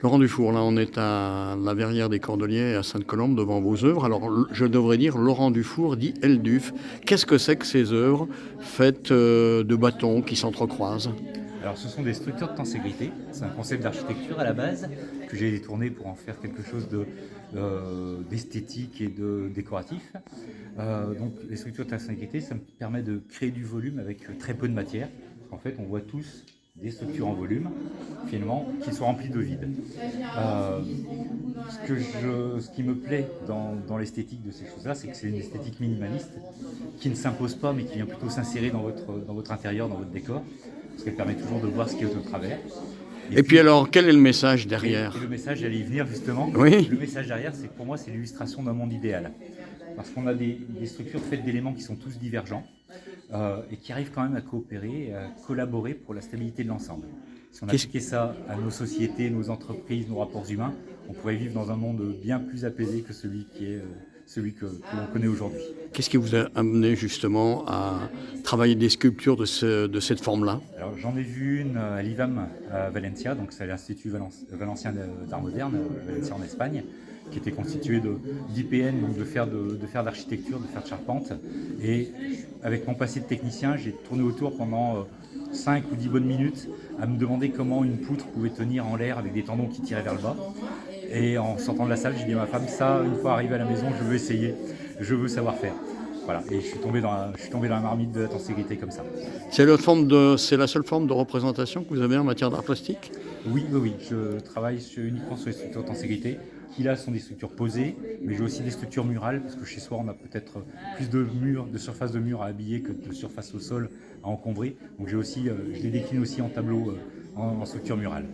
Laurent Dufour, là on est à la Verrière des Cordeliers à Sainte-Colombe devant vos œuvres. Alors je devrais dire Laurent Dufour dit Elduf. Qu'est-ce que c'est que ces œuvres faites de bâtons qui s'entrecroisent? Alors ce sont des structures de tenségrité, c'est un concept d'architecture à la base que j'ai détourné pour en faire quelque chose d'esthétique et de décoratif. Donc les structures de tenségrité, ça me permet de créer du volume avec très peu de matière. En fait, on voit tous des structures en volume, finalement, qui sont remplies de vide. Euh, ce qui me plaît dans l'esthétique de ces choses-là, c'est que c'est une esthétique minimaliste qui ne s'impose pas, mais qui vient plutôt s'insérer dans votre intérieur, dans votre décor, parce qu'elle permet toujours de voir ce qui est au travers. Et Et puis puis, alors, quel est le message et derrière? le message, j'allais y venir justement. Oui. Le message derrière, c'est que pour moi, c'est l'illustration d'un monde idéal. Parce qu'on a des structures faites d'éléments qui sont tous divergents et qui arrivent quand même à coopérer, à collaborer pour la stabilité de l'ensemble. Si on Qu'est-ce appliquait ça à nos sociétés, nos entreprises, nos rapports humains, on pourrait vivre dans un monde bien plus apaisé que celui que l'on connaît aujourd'hui. qu'est-ce qui vous a amené justement à travailler des sculptures de cette forme-là? Alors j'en ai vu une à l'IVAM à Valencia, donc c'est l'Institut Valencien d'Art Moderne, Valencia en Espagne, qui était constitué d'IPN, donc de faire d'architecture, de faire de charpente. Et avec mon passé de technicien, j'ai tourné autour pendant 5 ou 10 bonnes minutes à me demander comment une poutre pouvait tenir en l'air avec des tendons qui tiraient vers le bas. Et en sortant de la salle, j'ai dit à ma femme, ça, une fois arrivé à la maison, je veux essayer, je veux savoir faire. Voilà, et je suis tombé dans la marmite de la tenségrité comme ça. C'est la seule forme de représentation que vous avez en matière d'art plastique? Oui, oui, oui, je travaille uniquement sur les structures de tenségrité, qui là sont des structures posées, mais j'ai aussi des structures murales, parce que chez soi on a peut-être plus de murs, de surface de mur à habiller que de surface au sol à encombrer. Donc je les décline aussi en tableau, en structure murale.